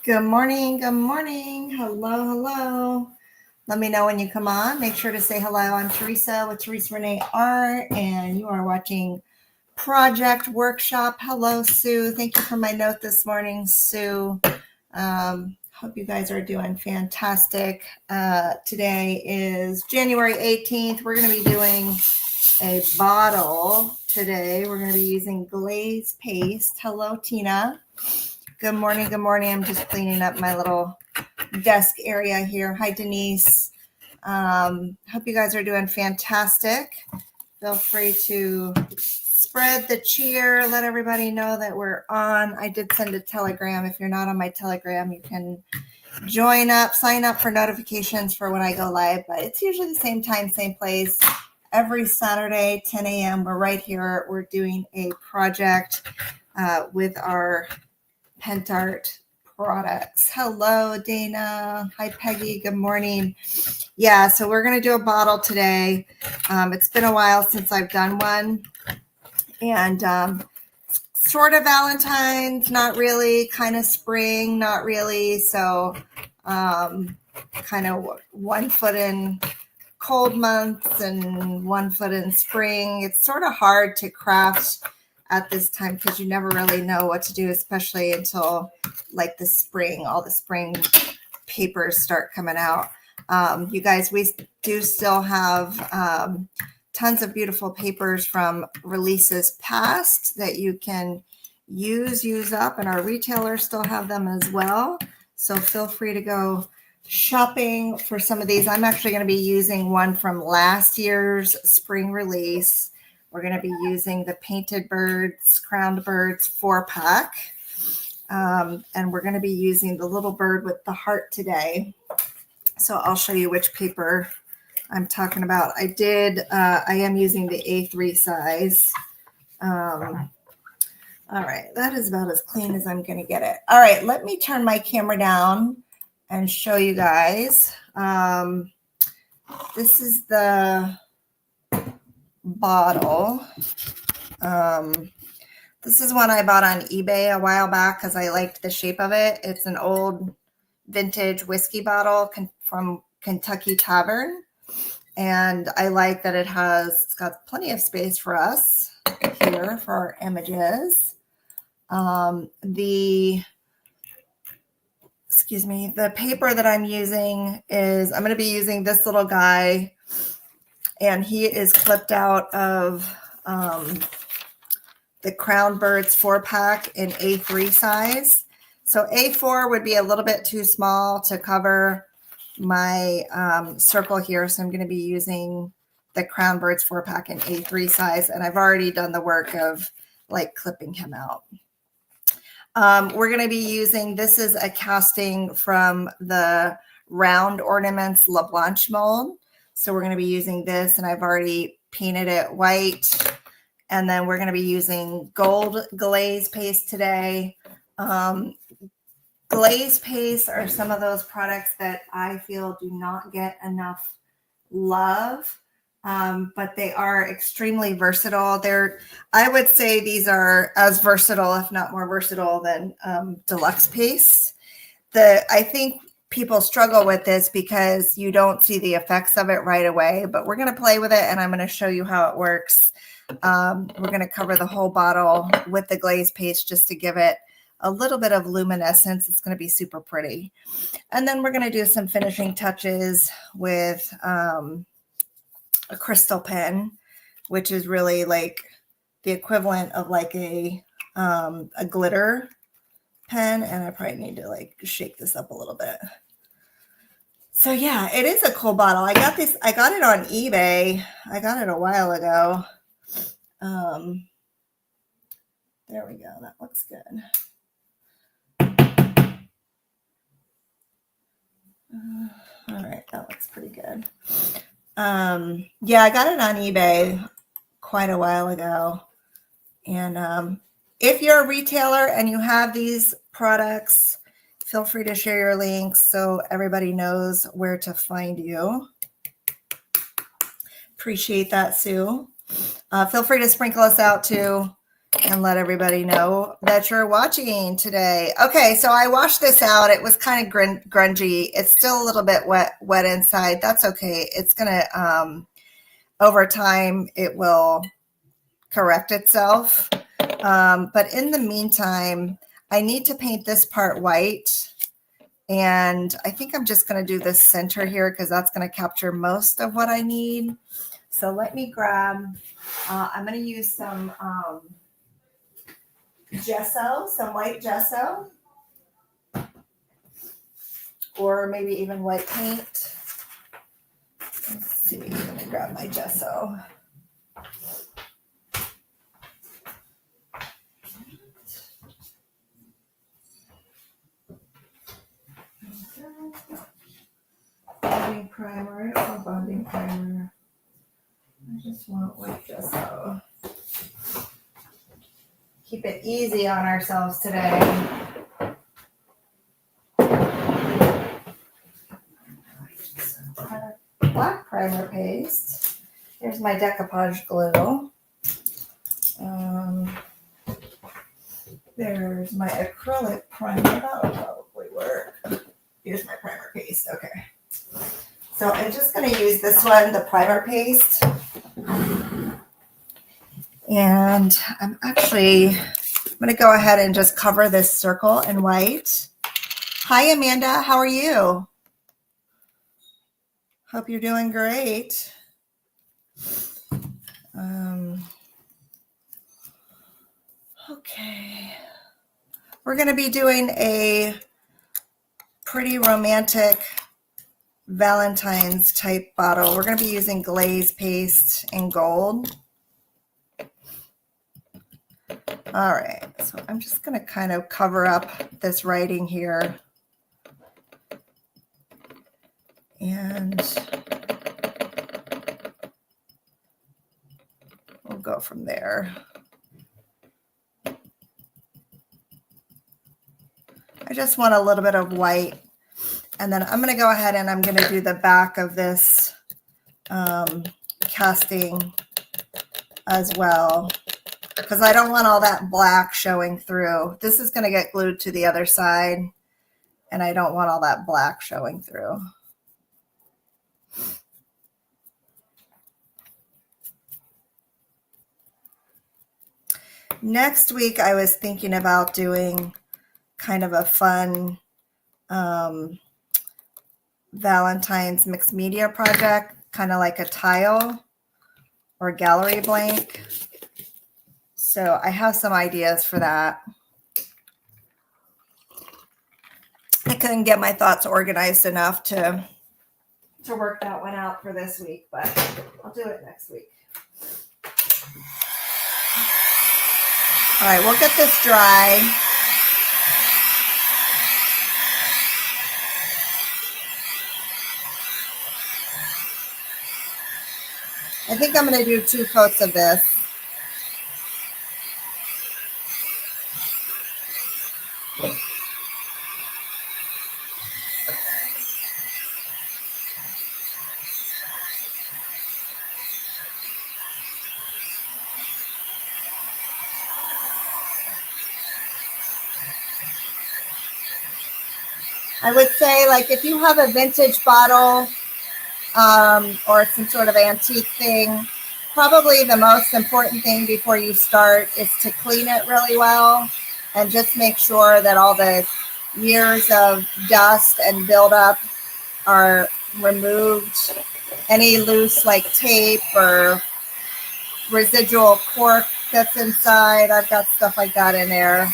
Good morning. Good morning. Hello. Hello. Let me know when you come on. Make sure to say hello. I'm Teresa with Teresa Rene Art, and you are watching Project Workshop. Hello, Sue. Thank you for my note this morning, Sue. Hope you guys are doing fantastic. Today is January 18th. We're going to be doing a bottle today. We're going to be using glaze paste. Hello, Tina. Good morning. Good morning. I'm just cleaning up my little desk area here. Hi, Denise. Hope you guys are doing fantastic. Feel free to spread the cheer. Let everybody know that we're on. I did send a telegram. If you're not on my telegram, you can join up, sign up for notifications for when I go live. But it's usually the same time, same place. Every Saturday, 10 a.m. We're right here. We're doing a project with our Pentart products. Hello, Dana. Hi, Peggy. Good morning. Yeah, so we're going to do a bottle today. It's been a while since I've done one. And sort of Valentine's, not really. Kind of spring, not really. So kind of 1 foot in cold months and 1 foot in spring. It's sort of hard to craft at this time because you never really know what to do, especially until like the spring. All the spring papers start coming out. You guys, we do still have tons of beautiful papers from releases past that you can use up, and our retailers still have them as well. So feel free to go shopping for some of these. I'm actually going to be using one from last year's spring release. We're going to be using the Painted Birds, Crowned Birds 4-pack. And we're going to be using the little bird with the heart today. So I'll show you which paper I'm talking about. I am using the A3 size. All right, that is about as clean as I'm going to get it. All right, let me turn my camera down and show you guys. This is the bottle. This is one I bought on eBay a while back because I liked the shape of it. It's an old vintage whiskey bottle from Kentucky Tavern. And I like that it's got plenty of space for us here for our images. The paper that I'm using is, I'm going to be using this little guy, and he is clipped out of the Crown Birds 4-pack in A3 size. So A4 would be a little bit too small to cover my circle here. So I'm going to be using the Crown Birds 4-pack in A3 size. And I've already done the work of like clipping him out. We're going to be using, this is a casting from the Round Ornaments La Blanche mold. So we're going to be using this, and I've already painted it white. And then we're going to be using gold glaze paste today. Glaze paste are some of those products that I feel do not get enough love, but they are extremely versatile. I would say these are as versatile, if not more versatile, than deluxe paste. I think people struggle with this because you don't see the effects of it right away, but we're going to play with it, and I'm going to show you how it works. We're going to cover the whole bottle with the glaze paste just to give it a little bit of luminescence. It's going to be super pretty. And then we're going to do some finishing touches with a crystal pen, which is really like the equivalent of like a glitter pen. And I probably need to like shake this up a little bit. So yeah, it is a cool bottle. I got it on eBay. I got it a while ago. There we go. That looks good. All right, that looks pretty good. Yeah, I got it on eBay quite a while ago. And if you're a retailer and you have these products, feel free to share your links so everybody knows where to find you. Appreciate that, Sue. Feel free to sprinkle us out too. and let everybody know that you're watching today. Okay, so I washed this out. It was kind of grungy. It's still a little bit wet inside. That's okay. It's gonna over time it will correct itself. But in the meantime, I need to paint this part white. And I think I'm just going to do this center here because that's going to capture most of what I need. So let me grab, I'm going to use some gesso, some white gesso, or maybe even white paint. Let's see, let me grab my gesso. Bonding primer, I don't want bonding primer. I just want white gesso. Keep it easy on ourselves today. Black primer paste. Here's my decoupage glue. There's my acrylic primer. That would probably work. Here's my primer paste. Okay. So I'm just going to use this one, the primer paste. And I'm going to go ahead and just cover this circle in white. Hi, Amanda. How are you? Hope you're doing great. Okay. We're going to be doing a pretty romantic Valentine's type bottle. We're going to be using glaze paste in gold. All right, so I'm just going to kind of cover up this writing here. And we'll go from there. I just want a little bit of white. And then I'm going to go ahead and I'm going to do the back of this casting as well, because I don't want all that black showing through. This is going to get glued to the other side, and I don't want all that black showing through. Next week, I was thinking about doing kind of a fun Valentine's mixed media project, kind of like a tile or gallery blank. So I have some ideas for that. I couldn't get my thoughts organized enough to work that one out for this week, but I'll do it next week. All right, we'll get this dry. I think I'm going to do 2 coats of this. I would say, like, if you have a vintage bottle or some sort of antique thing, probably the most important thing before you start is to clean it really well and just make sure that all the years of dust and buildup are removed. Any loose, like, tape or residual cork that's inside, I've got stuff like that in there.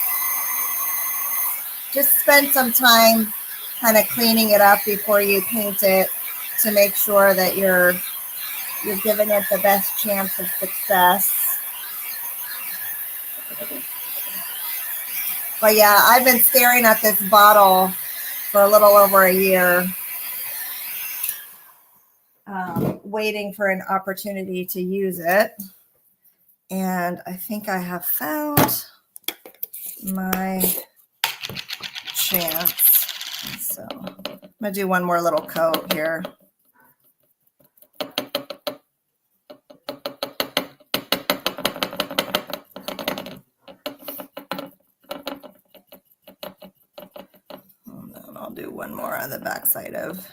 Just spend some time kind of cleaning it up before you paint it to make sure that you're giving it the best chance of success. But yeah, I've been staring at this bottle for a little over a year, waiting for an opportunity to use it. And I think I have found my chance. So I'm going to do one more little coat here. I'll do one more on the back side of,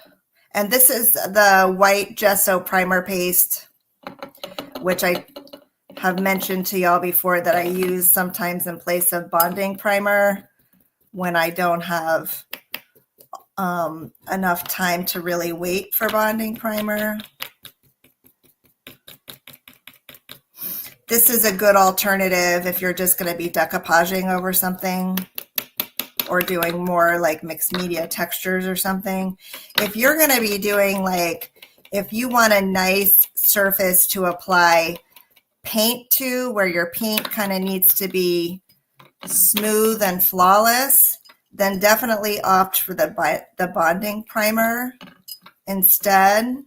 and this is the white gesso primer paste, which I have mentioned to y'all before that I use sometimes in place of bonding primer when I don't have enough time to really wait for bonding primer. This is a good alternative if you're just going to be decoupaging over something or doing more like mixed media textures or something. If you're going to be doing like, if you want a nice surface to apply paint to, where your paint kind of needs to be smooth and flawless, then definitely opt for the bonding primer instead.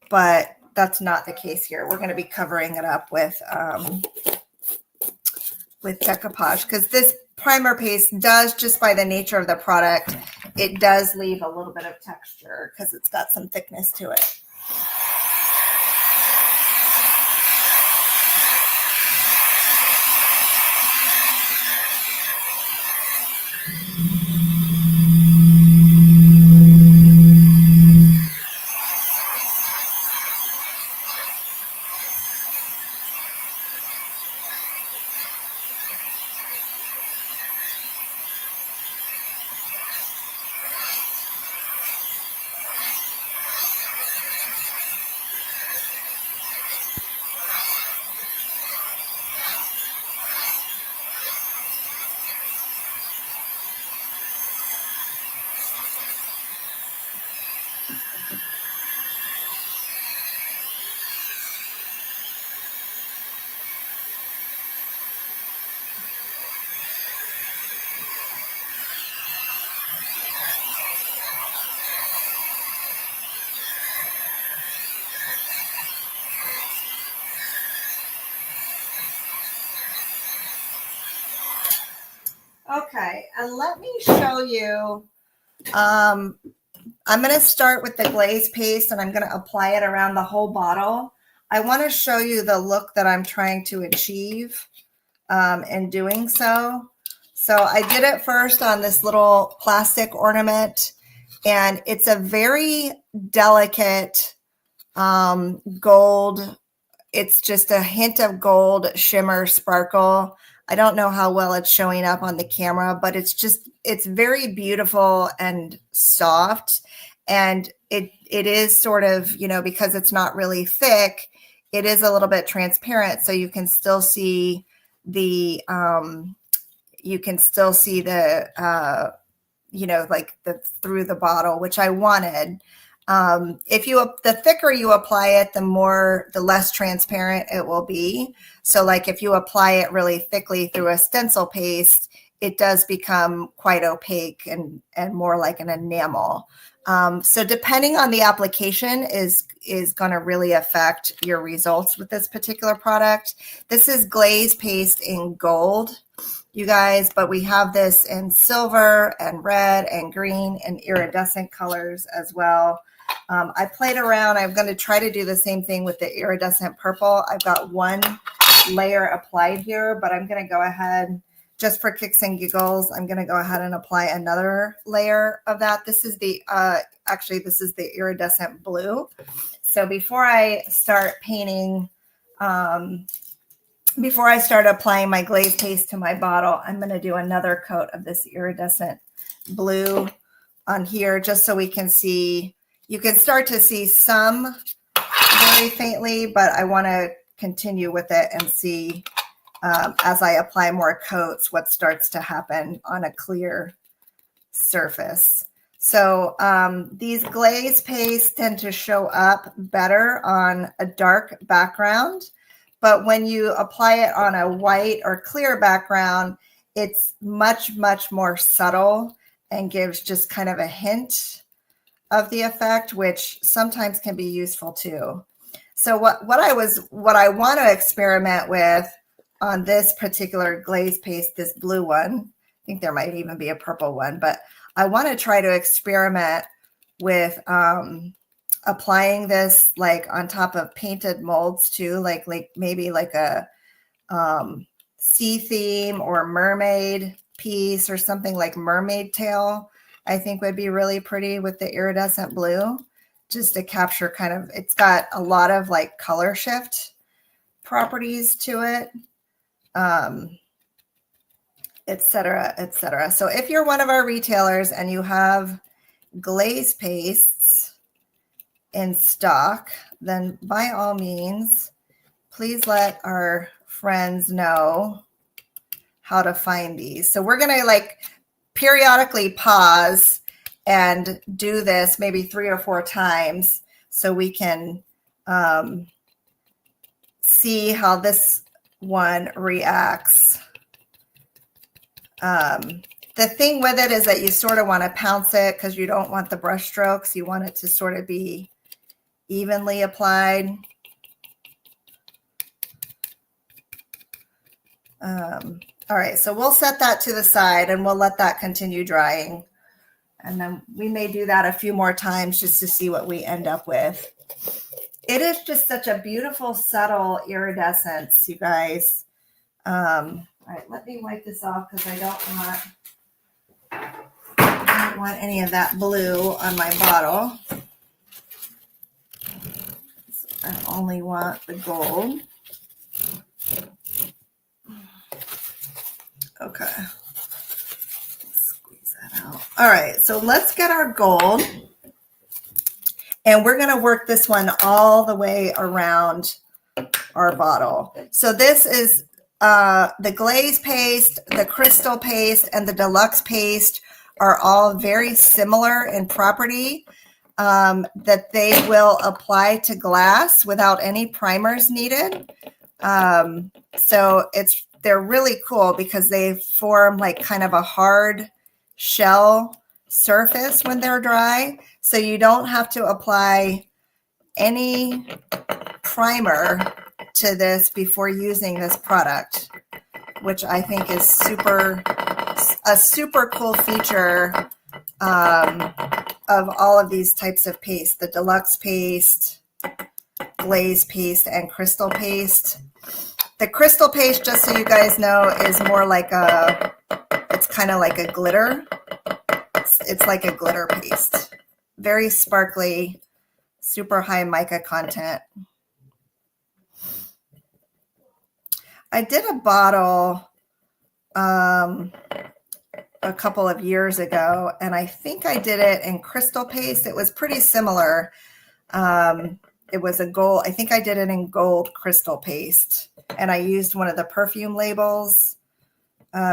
But that's not the case here. We're going to be covering it up with decoupage, because this primer paste does, just by the nature of the product, it does leave a little bit of texture because it's got some thickness to it. Okay, and let me show you. I'm going to start with the glaze paste and I'm going to apply it around the whole bottle. I want to show you the look that I'm trying to achieve in doing so. So I did it first on this little plastic ornament, and it's a very delicate gold. It's just a hint of gold shimmer sparkle. I don't know how well it's showing up on the camera, but it's very beautiful and soft. And it is sort of, you know, because it's not really thick, it is a little bit transparent. So you can still see the, you know, like through the bottle, which I wanted. The thicker you apply it, the less transparent it will be. So like if you apply it really thickly through a stencil paste, it does become quite opaque and more like an enamel. So depending on the application is going to really affect your results with this particular product. This is glaze paste in gold, you guys, but we have this in silver and red and green and iridescent colors as well. I played around. I'm going to try to do the same thing with the iridescent purple. I've got one layer applied here, but I'm going to go ahead, just for kicks and giggles, I'm going to go ahead and apply another layer of that. This is the, actually, this is the iridescent blue. So before I start painting, before I start applying my glaze paste to my bottle, I'm going to do another coat of this iridescent blue on here, just so we can see. You can start to see some very faintly, but I want to continue with it and see as I apply more coats what starts to happen on a clear surface. So these glaze pastes tend to show up better on a dark background, but when you apply it on a white or clear background, it's much, much more subtle and gives just kind of a hint of the effect, which sometimes can be useful too. So what I want to experiment with on this particular glaze paste, this blue one, I think there might even be a purple one, but I want to try to experiment with applying this like on top of painted molds too, like maybe like a sea theme or mermaid piece or something like mermaid tail. I think would be really pretty with the iridescent blue, just to capture kind of, it's got a lot of like color shift properties to it, et cetera, et cetera. So if you're one of our retailers and you have glaze pastes in stock, then by all means, please let our friends know how to find these. So we're going to like periodically pause and do this maybe 3 or 4 times so we can see how this one reacts. The thing with it is that you sort of want to pounce it because you don't want the brush strokes. You want it to sort of be evenly applied. All right, so we'll set that to the side and we'll let that continue drying. And then we may do that a few more times just to see what we end up with. It is just such a beautiful, subtle iridescence, you guys. All right, let me wipe this off because I don't want any of that blue on my bottle. So I only want the gold. Okay. Squeeze that out. All right, so let's get our gold. And we're going to work this one all the way around our bottle. So this is the glaze paste, the crystal paste, and the deluxe paste are all very similar in property, that they will apply to glass without any primers needed. So they're really cool because they form like kind of a hard shell surface when they're dry. So you don't have to apply any primer to this before using this product, which I think is a super cool feature of all of these types of paste, the deluxe paste, glaze paste, and crystal paste. The crystal paste, just so you guys know, is more like it's kind of like a glitter. It's like a glitter paste. Very sparkly, super high mica content. I did a bottle a couple of years ago, and I think I did it in crystal paste. It was pretty similar. It was a gold. I think I did it in gold crystal paste, and I used one of the perfume labels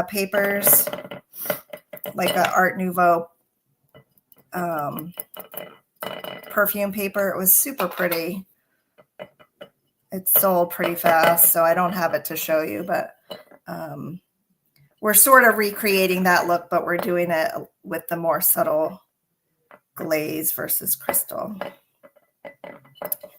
papers, like a Art Nouveau perfume paper. It was super pretty. It sold pretty fast, so I don't have it to show you, but we're sort of recreating that look, but we're doing it with the more subtle glaze versus crystal.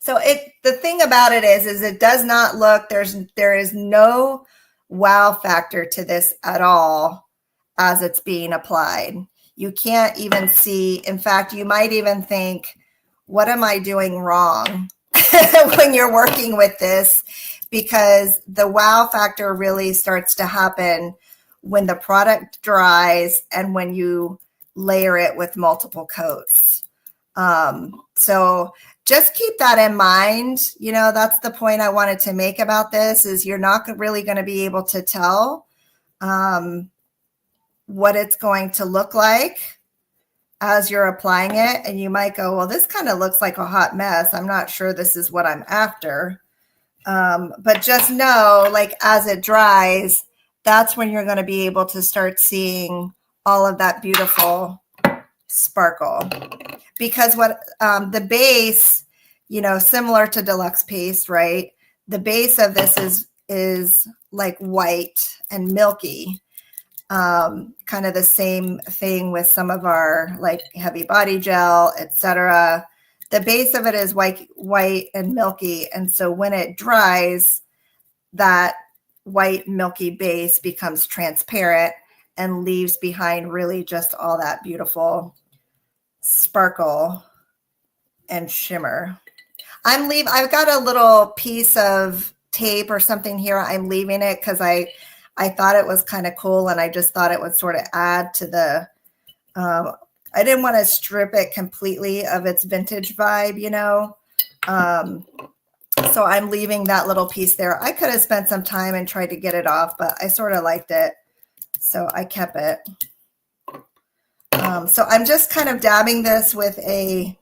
So the thing about it is it does not look, there is no wow factor to this at all as it's being applied. You can't even see, in fact, you might even think, what am I doing wrong when you're working with this? Because the wow factor really starts to happen when the product dries and when you layer it with multiple coats. So just keep that in mind. You know, that's the point I wanted to make about this, is you're not really going to be able to tell what it's going to look like as you're applying it. And you might go, well, this kind of looks like a hot mess. I'm not sure this is what I'm after. But just know, like, as it dries, that's when you're going to be able to start seeing all of that beautiful sparkle. Because what the base, you know, similar to deluxe paste, right? The base of this is like white and milky. Kind of the same thing with some of our like heavy body gel, etc. The base of it is white and milky, and so when it dries, that white milky base becomes transparent and leaves behind really just all that beautiful sparkle and shimmer. I've got a little piece of tape or something here. I'm leaving it because I thought it was kind of cool, and I just thought it would sort of add to the I didn't want to strip it completely of its vintage vibe, you know. So I'm leaving that little piece there. I could have spent some time and tried to get it off, but I sort of liked it, so I kept it. So I'm just kind of dabbing this with a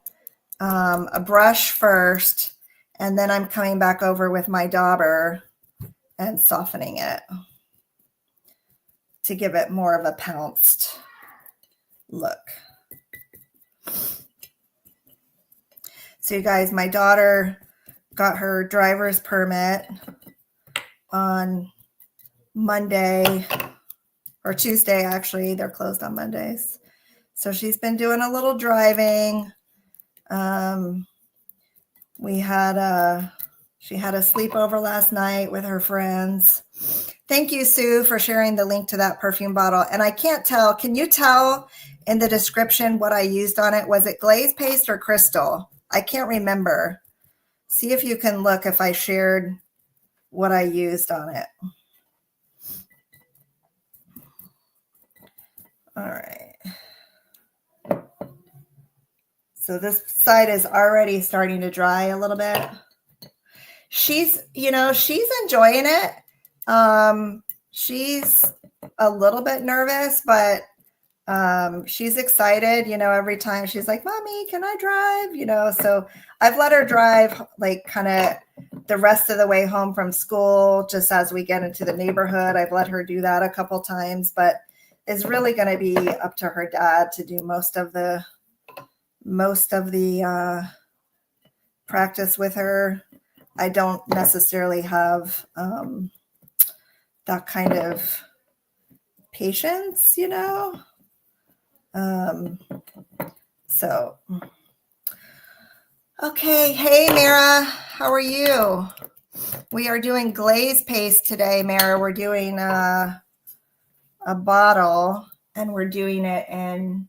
brush first, and then I'm coming back over with my dauber and softening it to give it more of a pounced look. So you guys, my daughter got her driver's permit on Monday or Tuesday, actually. They're closed on Mondays. So she's been doing a little driving. She had a sleepover last night with her friends. Thank you, Sue, for sharing the link to that perfume bottle. And I can't tell, can you tell in the description what I used on it? Was it glaze paste or crystal? I can't remember. See if you can look if I shared what I used on it. All right. So this side is already starting to dry a little bit. She's enjoying it. She's a little bit nervous, but she's excited, every time she's like, Mommy, can I drive? So I've let her drive like kind of the rest of the way home from school, just as we get into the neighborhood. I've let her do that a couple times, but it's really going to be up to her dad to do most of the practice with her. I don't necessarily have that kind of patience, So, okay. Hey, Mara, how are you? We are doing glaze paste today, Mara. We're doing a bottle, and we're doing it in,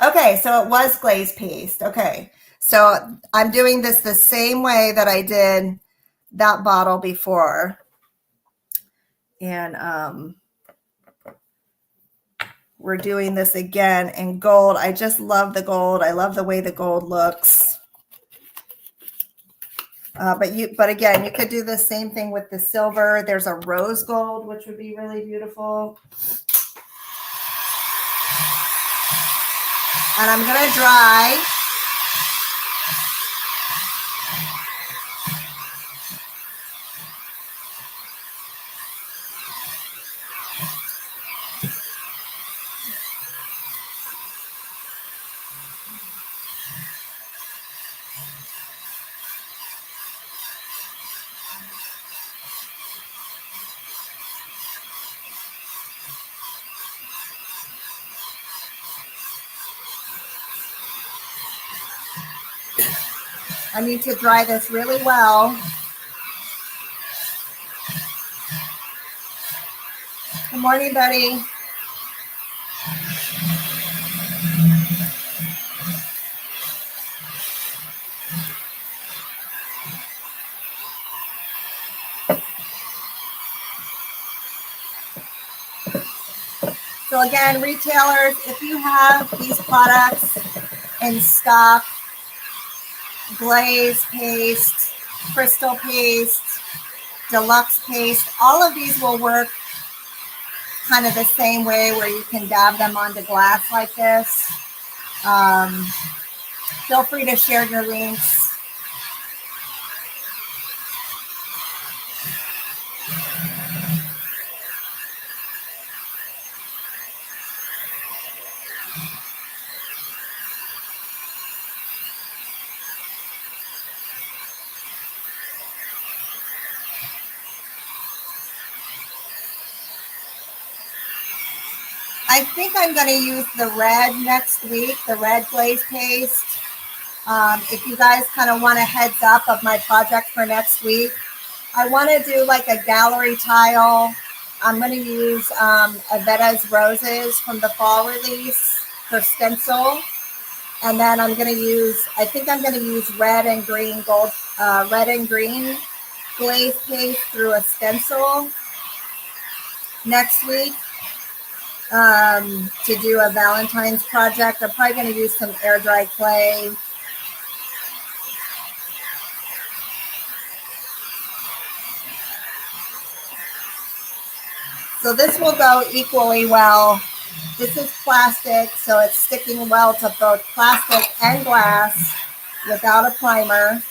okay, so it was glaze paste. Okay, so I'm doing this the same way that I did that bottle before. And we're doing this again in gold. I just love the gold. I love the way the gold looks. But again, you could do the same thing with the silver. There's a rose gold, which would be really beautiful. And I'm going to dry. I need to dry this really well. Good morning, Betty. So again, retailers, if you have these products in stock, glaze paste, crystal paste, deluxe paste, all of these will work kind of the same way, where you can dab them onto glass like this. Feel free to share your links. I think I'm going to use the red next week, the red glaze paste. If you guys kind of want a heads up of my project for next week, I want to do like a gallery tile. I'm going to use Avetta's Roses from the fall release for stencil. And then I'm going to use, I think I'm going to use red and green glaze paste through a stencil next week. to do a Valentine's project. I'm probably going to use some air dry clay. So this will go equally well. This is plastic, so it's sticking well to both plastic and glass without a primer.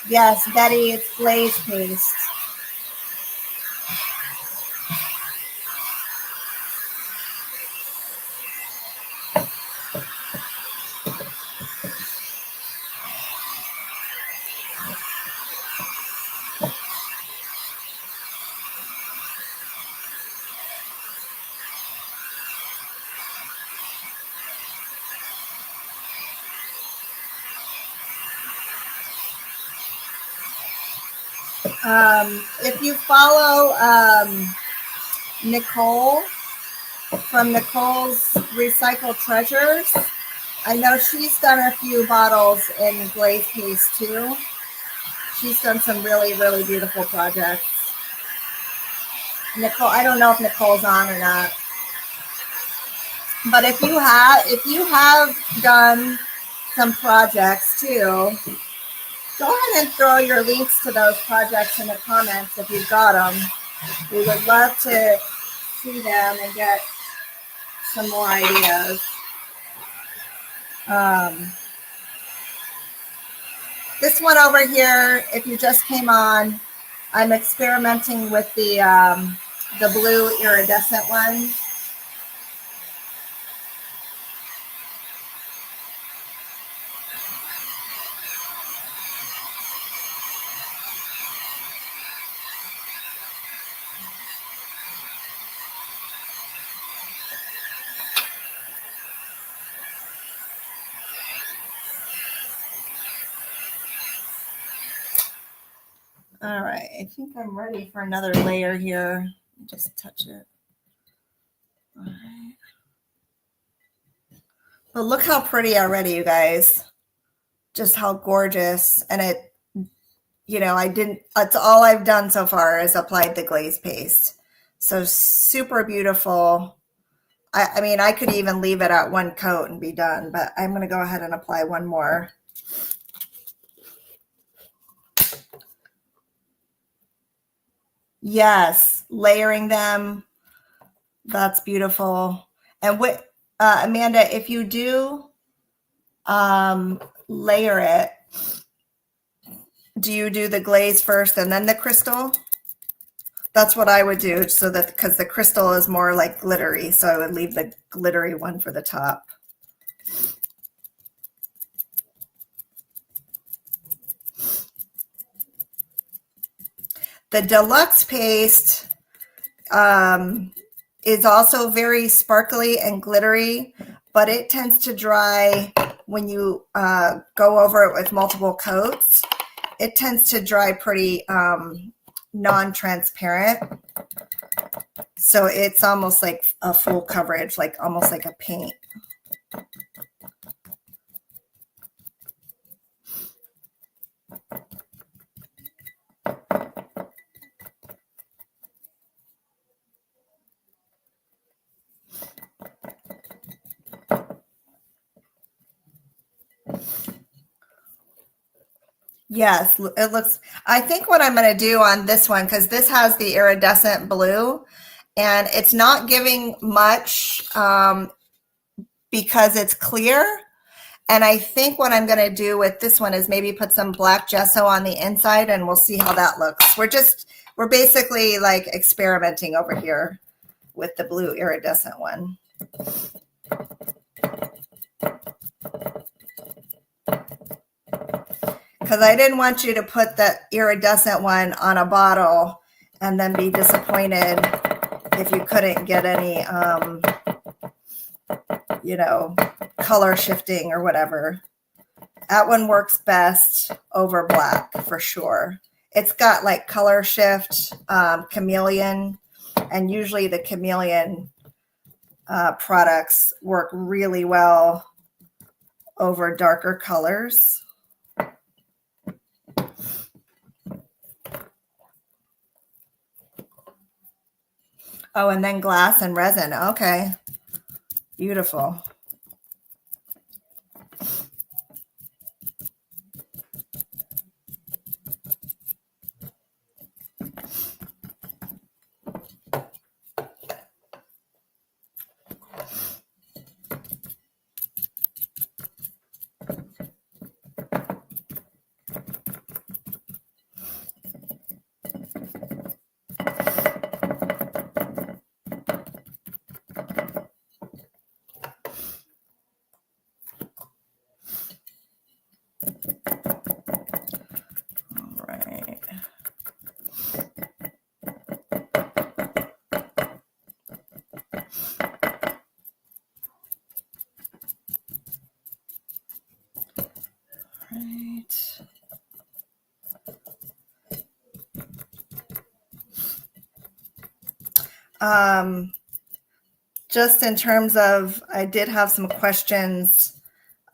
Yes, Betty, it's glaze paste. If you follow Nicole from Nicole's Recycled Treasures, I know she's done a few bottles in glaze paste too. She's done some really, really beautiful projects. Nicole, I don't know if Nicole's on or not, but if you have done some projects too, go ahead and throw your links to those projects in the comments if you've got them. We would love to see them and get some more ideas. This one over here, if you just came on, I'm experimenting with the blue iridescent one. All right, I think I'm ready for another layer here. Just touch it. All right. But look how pretty already, you guys. Just how gorgeous. And it, you know, that's all I've done so far is applied the glaze paste. So super beautiful. I mean, I could even leave it at one coat and be done, but I'm going to go ahead and apply one more. Yes, layering them. That's beautiful. And what, Amanda, if you do layer it, do you do the glaze first and then the crystal? That's what I would do, so that, because the crystal is more like glittery, so I would leave the glittery one for the top. The deluxe paste is also very sparkly and glittery, but it tends to dry when you go over it with multiple coats. It tends to dry pretty non-transparent. So it's almost like a full coverage, like almost like a paint. Yes, it looks, I think what I'm going to do on this one, because this has the iridescent blue and it's not giving much because it's clear. And I think what I'm going to do with this one is maybe put some black gesso on the inside and we'll see how that looks. We're basically like experimenting over here with the blue iridescent one. Because I didn't want you to put the iridescent one on a bottle and then be disappointed if you couldn't get any, you know, color shifting or whatever. That one works best over black for sure. It's got like color shift, chameleon, and usually the chameleon products work really well over darker colors. Oh, and then glass and resin. Okay. Beautiful. All right. Right. Just in terms of, I did have some questions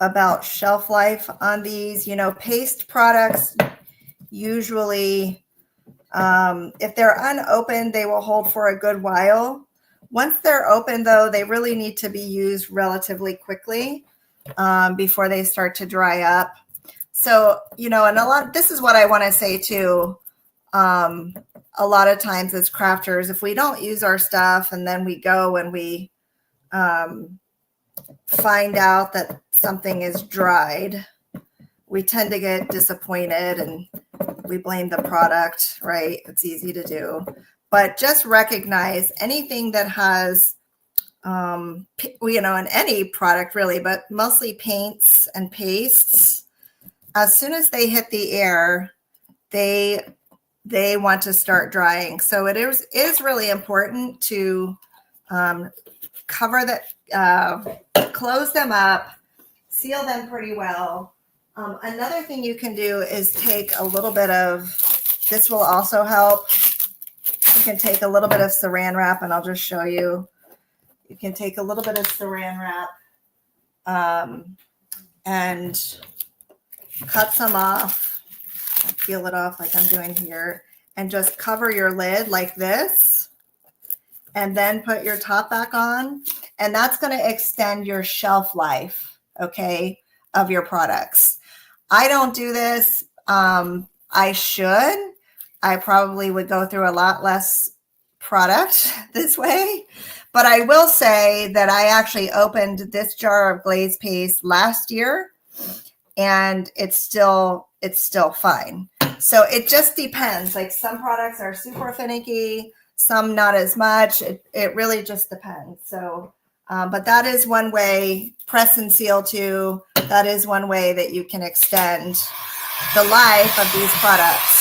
about shelf life on these. You know, paste products usually, if they're unopened, they will hold for a good while. Once they're open, though, they really need to be used relatively quickly before they start to dry up. So, you know, and this is what I want to say too. A lot of times as crafters, if we don't use our stuff and then we go and we find out that something is dried, we tend to get disappointed and we blame the product, right? It's easy to do. But just recognize anything that has, you know, in any product really, but mostly paints and pastes, as soon as they hit the air, they want to start drying. So it is really important to cover the, close them up, seal them pretty well. Another thing you can do is take a little bit of, this will also help. You can take a little bit of saran wrap, and I'll just show you. You can take a little bit of saran wrap and cut some off, peel it off like I'm doing here, and just cover your lid like this, and then put your top back on. And that's going to extend your shelf life, okay, of your products. I don't do this. I should. I probably would go through a lot less product this way. But I will say that I actually opened this jar of glaze paste last year, and it's still fine. So it just depends. Like some products are super finicky, some not as much. It really just depends. So, but that is one way. Press and seal too. That is one way that you can extend the life of these products.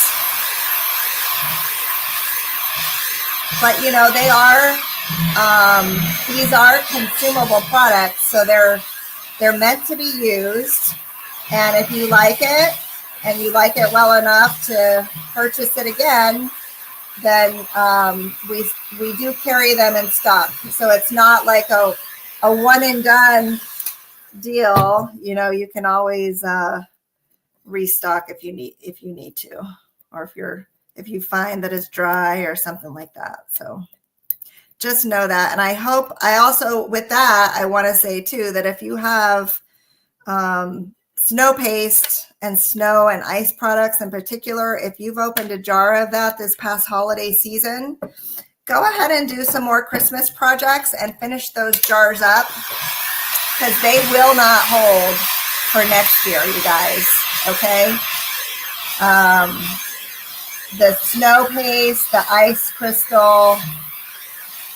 But you know, they are, these are consumable products, so they're meant to be used. And if you like it, and you like it well enough to purchase it again, then we do carry them in stock. So it's not like a one and done deal. You know, you can always restock if you need to, or if you find that it's dry or something like that. So just know that. And I hope, I also, with that, I want to say too, that if you have snow paste and snow and ice products in particular, if you've opened a jar of that this past holiday season, go ahead and do some more Christmas projects and finish those jars up, because they will not hold for next year, you guys, okay? The snow paste, the ice crystal,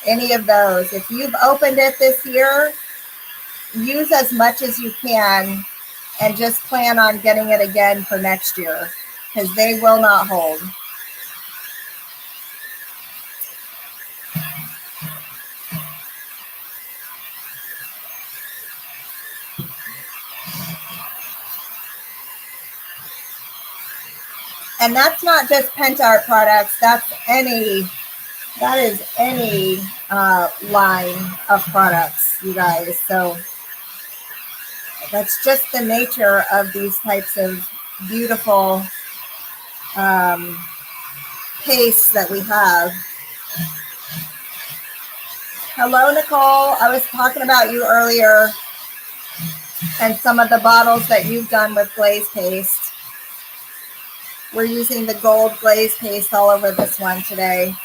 any of those, if you've opened it this year, use as much as you can and just plan on getting it again for next year, because they will not hold. And that's not just Pentart products. That is any line of products, you guys. So that's just the nature of these types of beautiful pastes that we have. Hello, Nicole. I was talking about you earlier and some of the bottles that you've done with glaze paste. We're using the gold glaze paste all over this one today.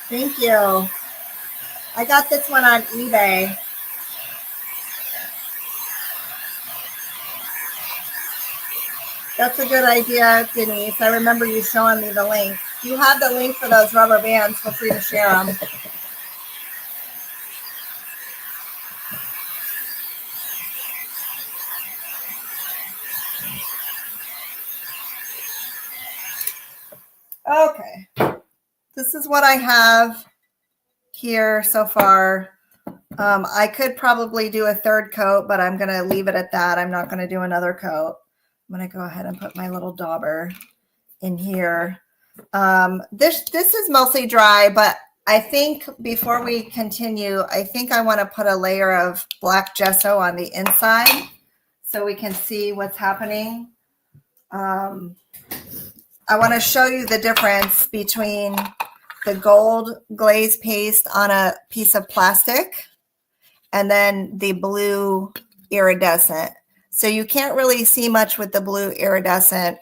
Thank you. I got this one on eBay. That's a good idea, Denise. I remember you showing me the link. If you have the link for those rubber bands, feel free to share them. Okay. This is what I have here so far. I could probably do a third coat, but I'm going to leave it at that. I'm not going to do another coat. I'm going to go ahead and put my little dauber in here. This is mostly dry, but I think before we continue, I think I want to put a layer of black gesso on the inside so we can see what's happening. I want to show you the difference between the gold glaze paste on a piece of plastic and then the blue iridescent. So you can't really see much with the blue iridescent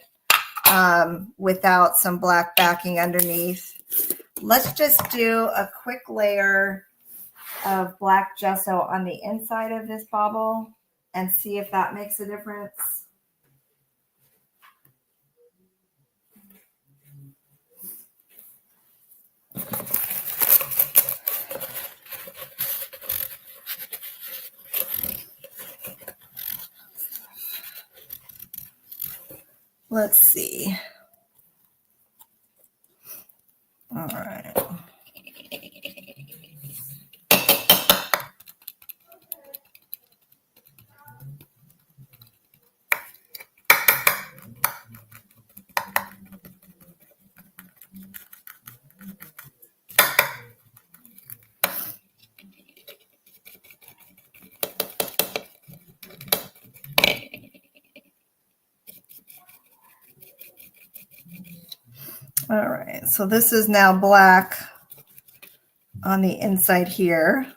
without some black backing underneath. Let's just do a quick layer of black gesso on the inside of this bauble and see if that makes a difference. Let's see. All right. All right, so this is now black on the inside here.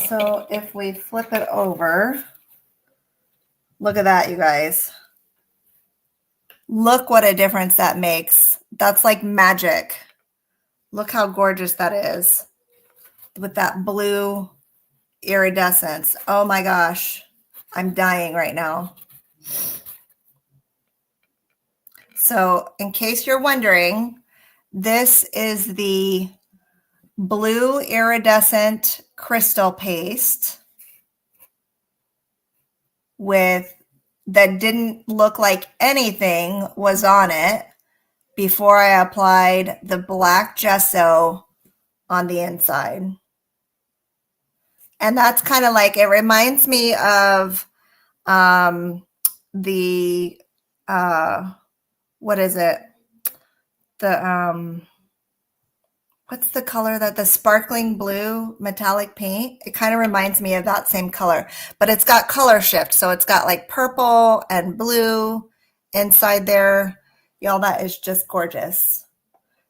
So if we flip it over, look at that, you guys. Look what a difference that makes. That's like magic. Look how gorgeous that is with that blue iridescence. Oh my gosh, I'm dying right now. So in case you're wondering, this is the blue iridescent crystal paste that didn't look like anything was on it before I applied the black gesso on the inside. And that's kind of like, it reminds me of the what is it? What's the color that the sparkling blue metallic paint? It kind of reminds me of that same color, but it's got color shift. So it's got like purple and blue inside there. Y'all, that is just gorgeous.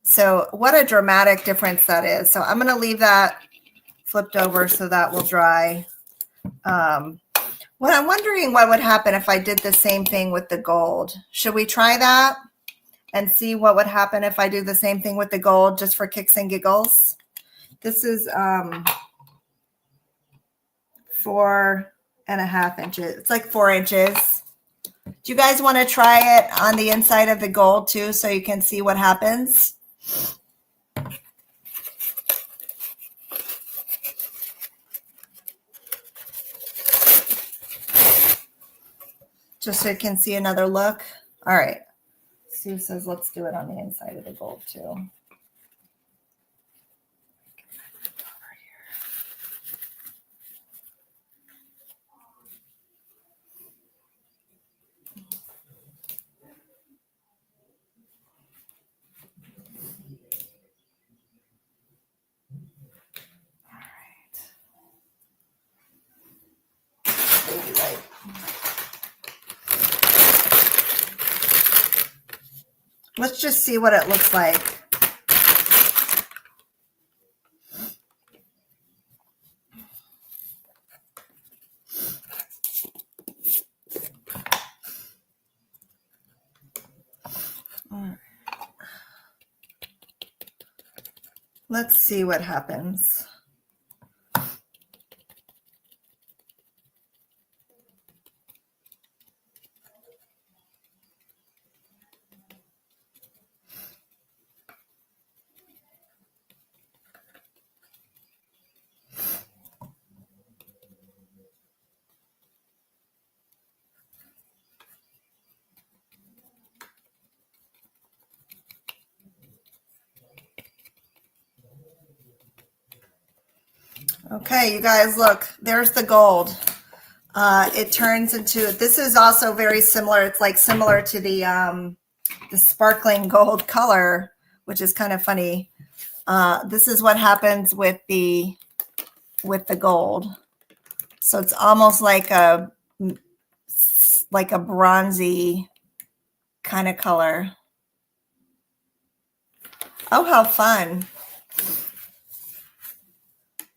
So what a dramatic difference that is. So I'm going to leave that flipped over so that will dry. What I'm wondering what would happen if I did the same thing with the gold. Should we try that and see what would happen if I do the same thing with the gold just for kicks and giggles? This is 4.5 inches. It's like 4 inches. Do you guys want to try it on the inside of the gold too so you can see what happens? Just so you can see another look. All right. Sue says, let's do it on the inside of the gold too. Let's just see what it looks like. Let's see what happens. Okay, you guys, look, there's the gold. It turns into, this is also very similar. It's like similar to the sparkling gold color, which is kind of funny. This is what happens with the gold. So it's almost like a bronzy kind of color. Oh, how fun.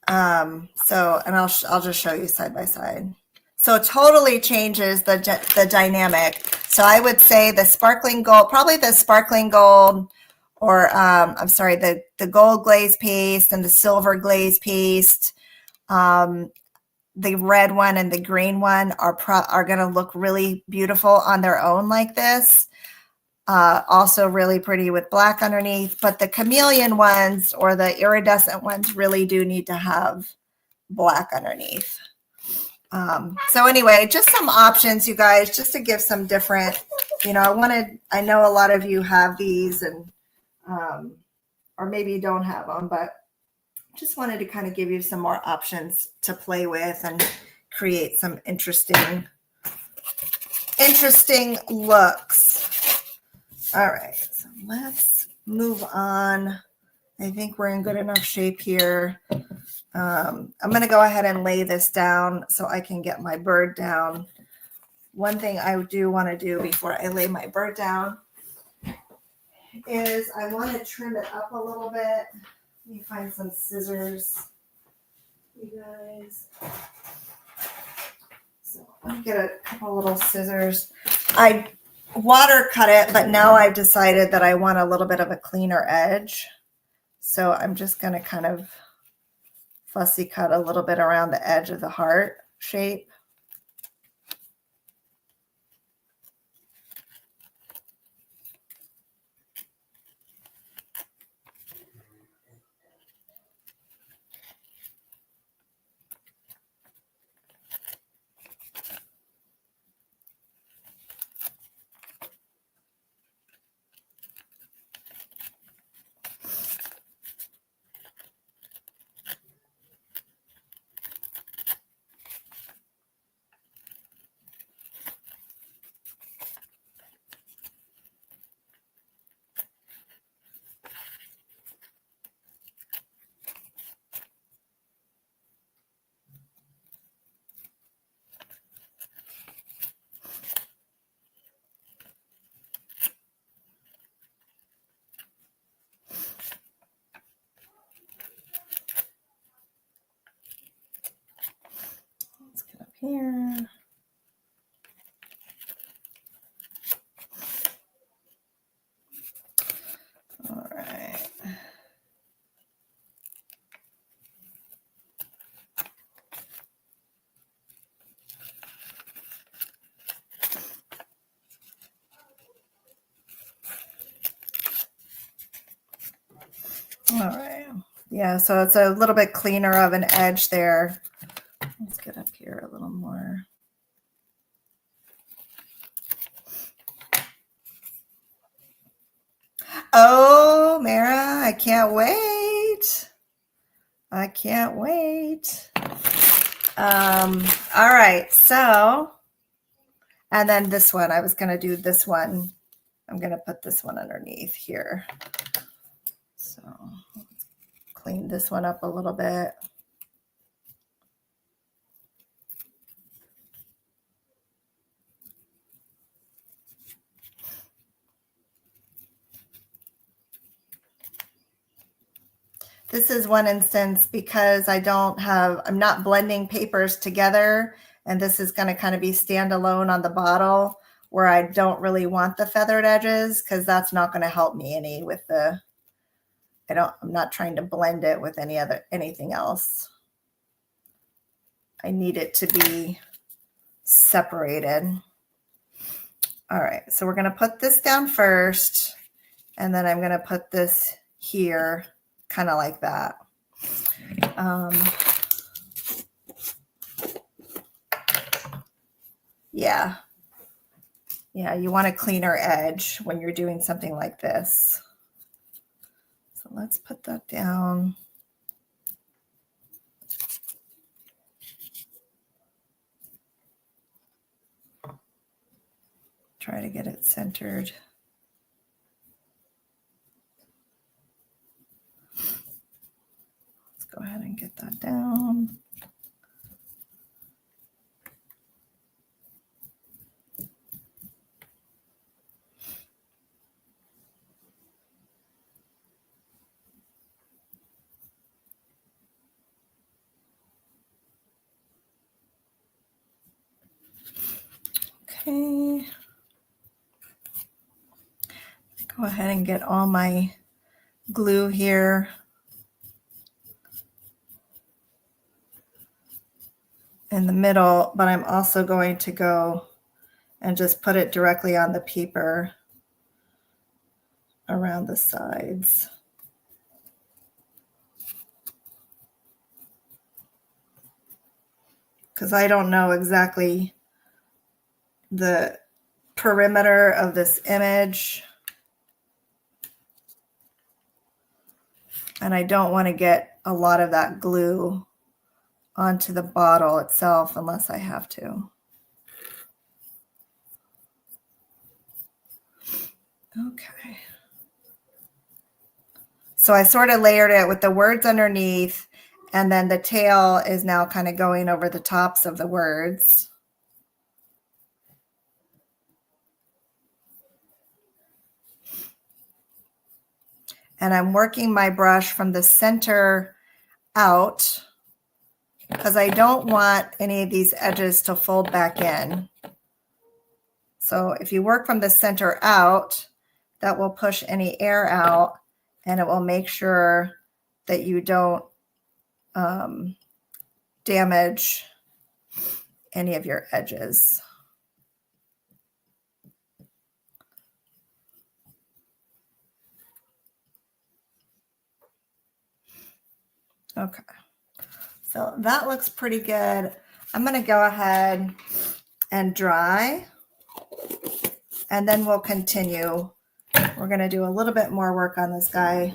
And I'll just show you side by side. So it totally changes the dynamic. So I would say the sparkling gold, probably the sparkling gold, or I'm sorry, the gold glaze paste and the silver glaze paste. The red one and the green one are going to look really beautiful on their own like this. Also really pretty with black underneath, but the chameleon ones or the iridescent ones really do need to have black underneath. So anyway, just some options, you guys, just to give some different, I know a lot of you have these and, or maybe you don't have them, but just wanted to kind of give you some more options to play with and create some interesting looks. All right, so let's move on. I think we're in good enough shape here. I'm going to go ahead and lay this down so I can get my bird down. One thing I do want to do before I lay my bird down is I want to trim it up a little bit. Let me find some scissors, you guys. So let me get a couple little scissors. I water cut it, but now I've decided that I want a little bit of a cleaner edge. So I'm just going to kind of fussy cut a little bit around the edge of the heart shape. Let's get up here. All right. All right. Yeah, so it's a little bit cleaner of an edge there. Let's get up here a little more. Oh, Mara, I can't wait. I can't wait. All right, so, and then this one, I was going to do this one. I'm going to put this one underneath here. So clean this one up a little bit. This is one instance because I'm not blending papers together, and this is going to kind of be standalone on the bottle where I don't really want the feathered edges because that's not going to help me any with the, I'm not trying to blend it with anything else. I need it to be separated. All right, so we're going to put this down first, and then I'm going to put this here, kind of like that. Yeah, you want a cleaner edge when you're doing something like this. So let's put that down. Try to get it centered. Let's go ahead and get that down. Okay. Go ahead and get all my glue here. In the middle, but I'm also going to go and just put it directly on the paper around the sides. Because I don't know exactly the perimeter of this image. And I don't want to get a lot of that glue onto the bottle itself unless I have to. Okay. So I sort of layered it with the words underneath, and then the tail is now kind of going over the tops of the words. And I'm working my brush from the center out because I don't want any of these edges to fold back in. So if you work from the center out, that will push any air out, and it will make sure that you don't damage any of your edges. Okay, so that looks pretty good. I'm going to go ahead and dry, and then we'll continue. We're going to do a little bit more work on this guy.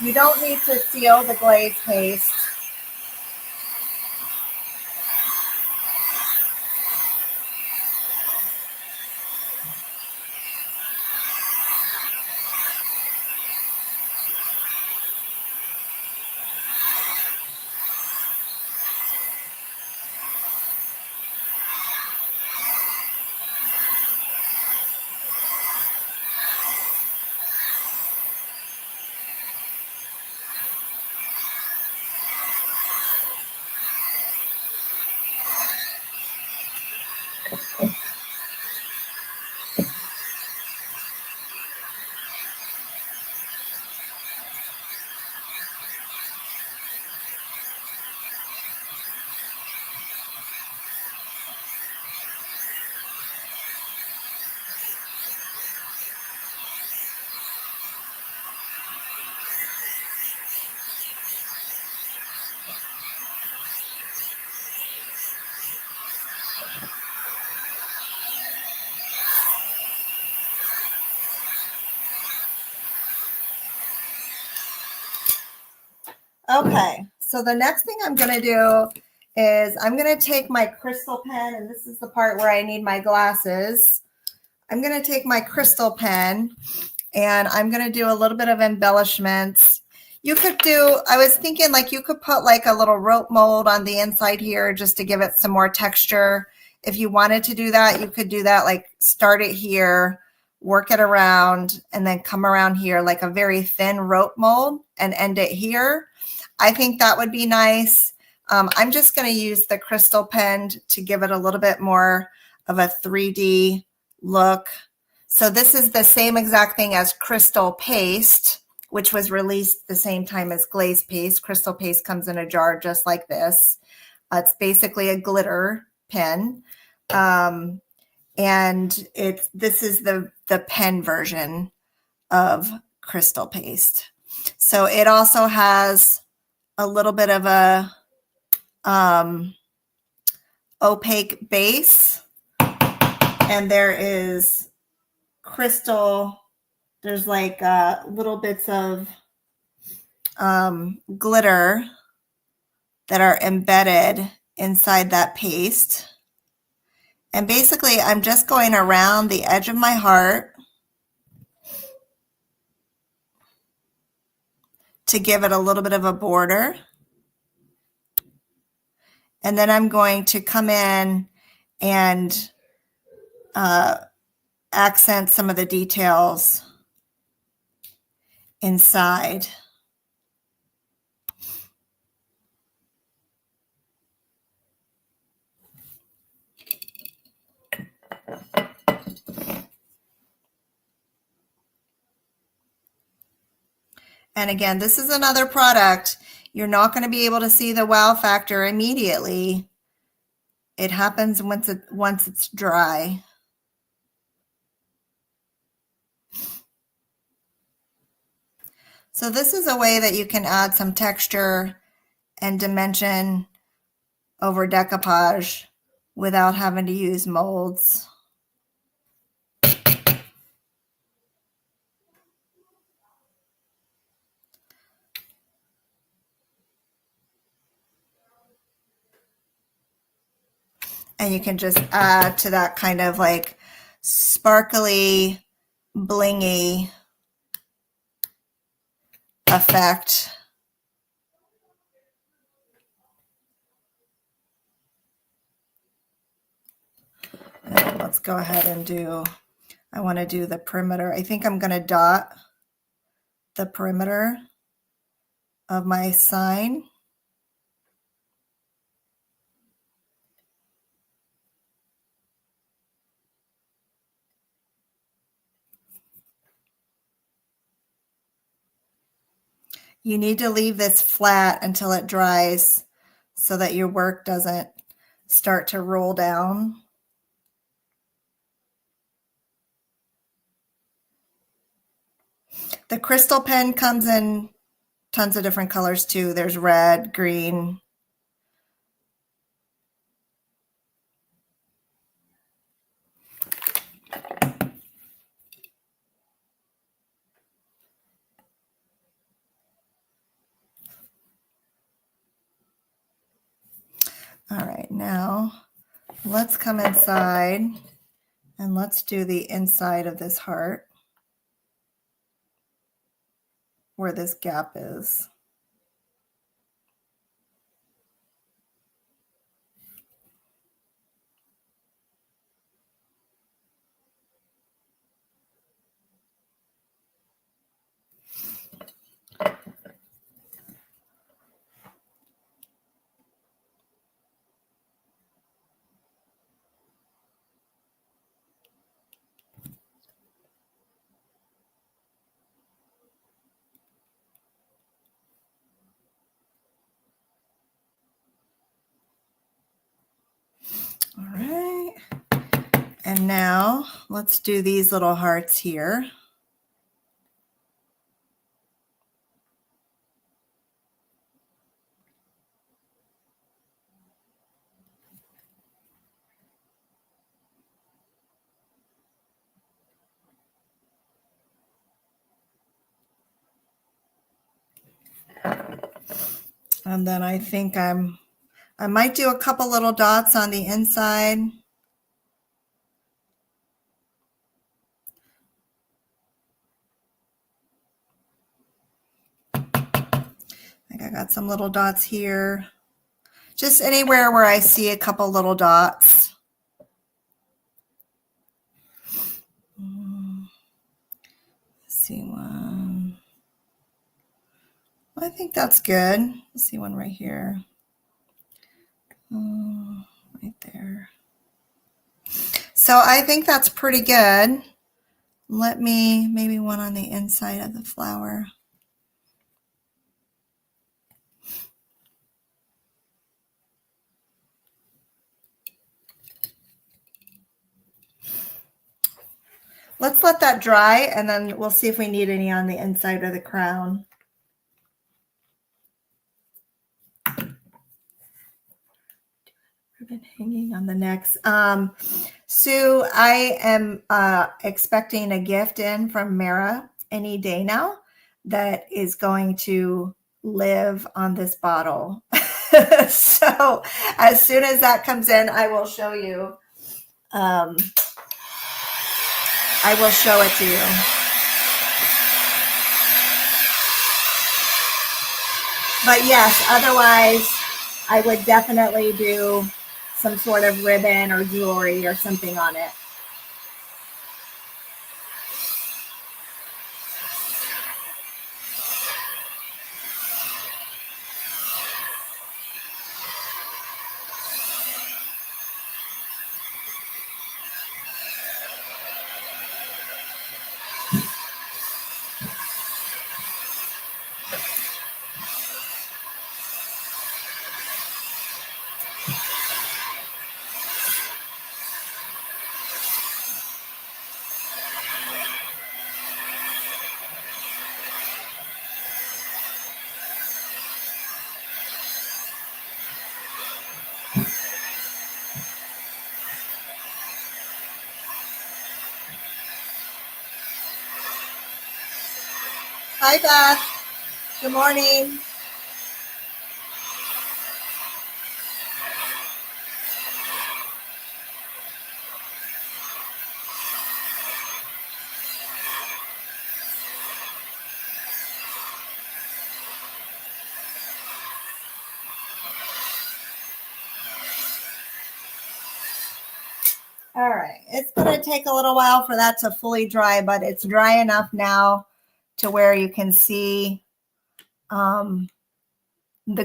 You don't need to seal the glaze paste. Okay, so the next thing I'm going to do is I'm going to take my crystal pen, and this is the part where I need my glasses. I'm going to take my crystal pen and I'm going to do a little bit of embellishments. You could do, I was thinking like you could put like a little rope mold on the inside here just to give it some more texture. If you wanted to do that, you could do that, like start it here, work it around, and then come around here like a very thin rope mold and end it here. I think that would be nice. I'm just going to use the crystal pen to give it a little bit more of a 3D look. So this is the same exact thing as crystal paste, which was released the same time as glaze paste. Crystal paste comes in a jar just like this. It's basically a glitter pen. And this is the pen version of crystal paste. So it also has a little bit of a opaque base, and there is crystal, there's like little bits of glitter that are embedded inside that paste. And basically I'm just going around the edge of my heart to give it a little bit of a border. And then I'm going to come in and accent some of the details inside. And again, this is another product. You're not going to be able to see the wow factor immediately. It happens once it's dry. So this is a way that you can add some texture and dimension over decoupage without having to use molds. And you can just add to that kind of like sparkly, blingy effect. And let's go ahead and do, I want to do the perimeter. I think I'm going to dot the perimeter of my sign. You need to leave this flat until it dries so that your work doesn't start to roll down. The crystal pen comes in tons of different colors too. There's red, green. All right, now let's come inside and let's do the inside of this heart where this gap is. All right, and now let's do these little hearts here. And then I think I might do a couple little dots on the inside. I think I got some little dots here. Just anywhere where I see a couple little dots. Let's see one. I think that's good. Let's see one right here. Right there. So I think that's pretty good. Let me, maybe one on the inside of the flower. Let's let that dry, and then we'll see if we need any on the inside of the crown. Ribbon hanging on the necks. Sue, I am expecting a gift in from Mara any day now that is going to live on this bottle. So as soon as that comes in, I will show you. I will show it to you. But yes, otherwise, I would definitely do some sort of ribbon or jewelry or something on it. Hi, Beth. Good morning. All right, it's going to take a little while for that to fully dry, but it's dry enough now to where you can see the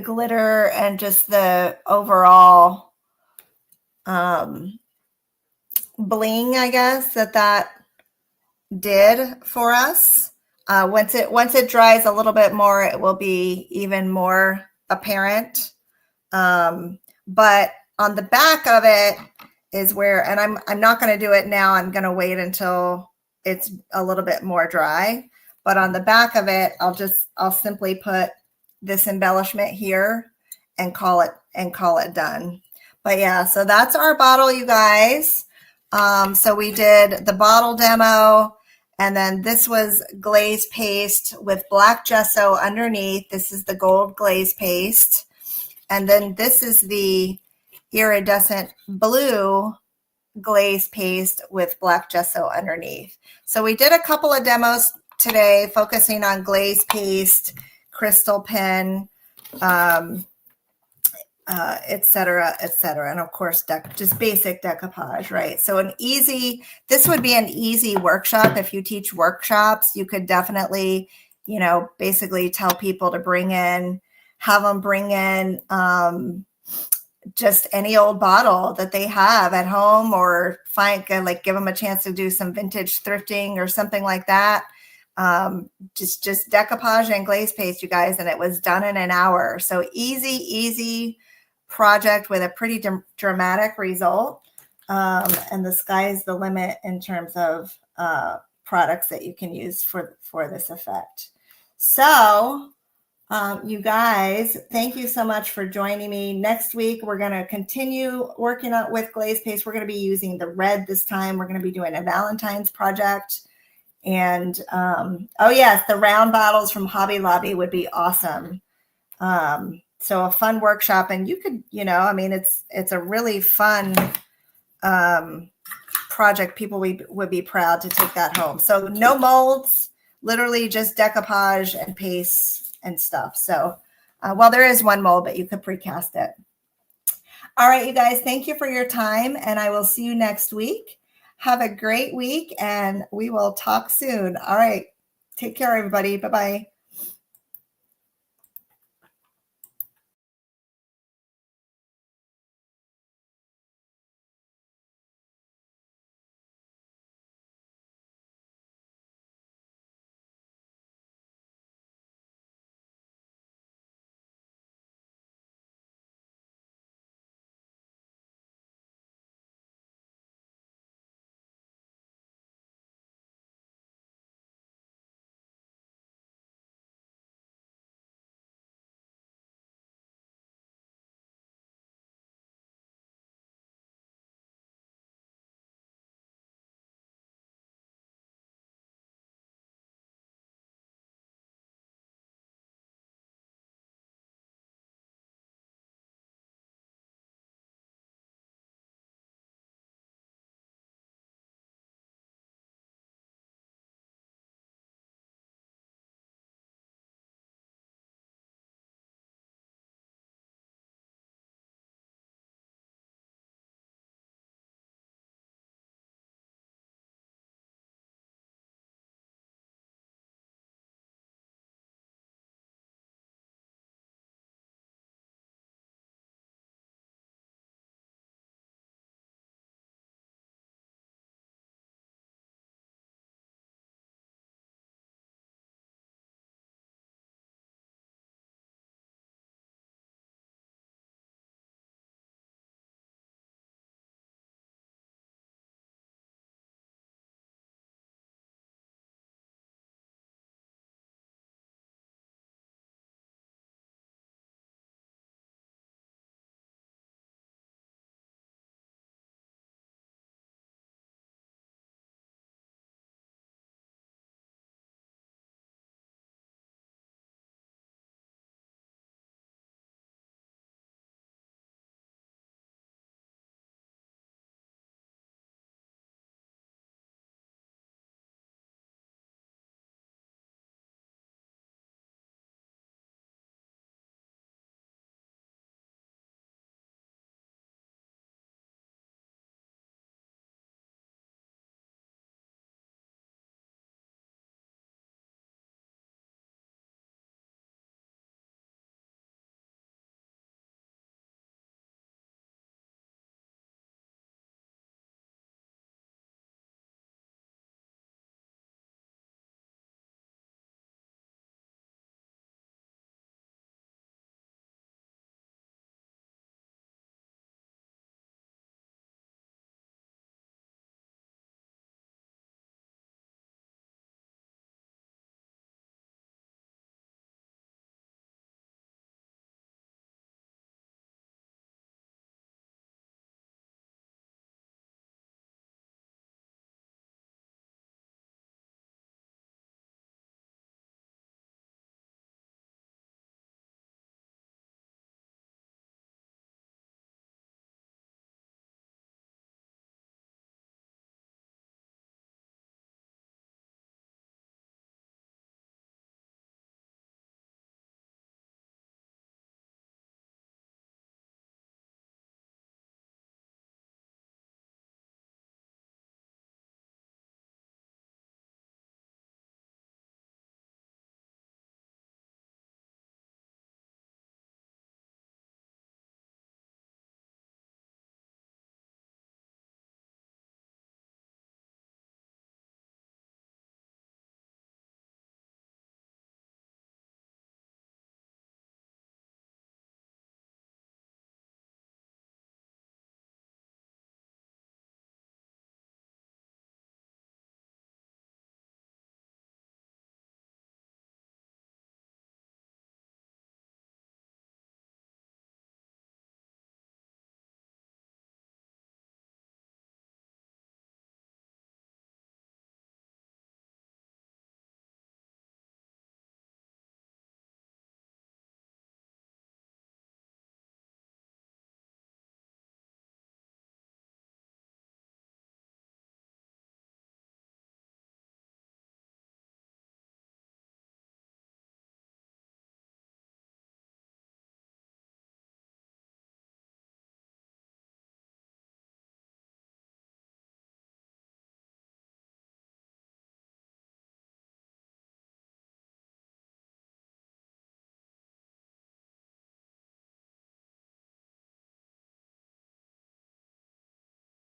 glitter and just the overall bling, I guess, that did for us. Once it dries a little bit more, it will be even more apparent. But on the back of it is where, and I'm not going to do it now. I'm going to wait until it's a little bit more dry. But on the back of it, I'll simply put this embellishment here and call it done. But yeah, so that's our bottle, you guys. So we did the bottle demo, and then this was glaze paste with black gesso underneath. This is the gold glaze paste. And then this is the iridescent blue glaze paste with black gesso underneath. So we did a couple of demos today focusing on glaze paste, crystal pen, et cetera, and of course just basic decoupage, right? So this would be an easy workshop. If you teach workshops, you could definitely, basically tell people to have them bring in just any old bottle that they have at home, or give them a chance to do some vintage thrifting or something like that. Just decoupage and glaze paste, you guys, and it was done in an hour. So easy project with a pretty dramatic result. And the sky's the limit in terms of products that you can use for this effect. So you guys, thank you so much for joining me. Next week, we're going to continue working out with glaze paste. We're going to be using the red this time. We're going to be doing a Valentine's project. And, oh yes, the round bottles from Hobby Lobby would be awesome. So a fun workshop, and you could, I mean, it's a really fun project. People would be proud to take that home. So no molds, literally just decoupage and paste and stuff. So, well, there is one mold, but you could precast it. All right, you guys, thank you for your time, and I will see you next week. Have a great week, and we will talk soon. All right, take care, everybody. Bye-bye.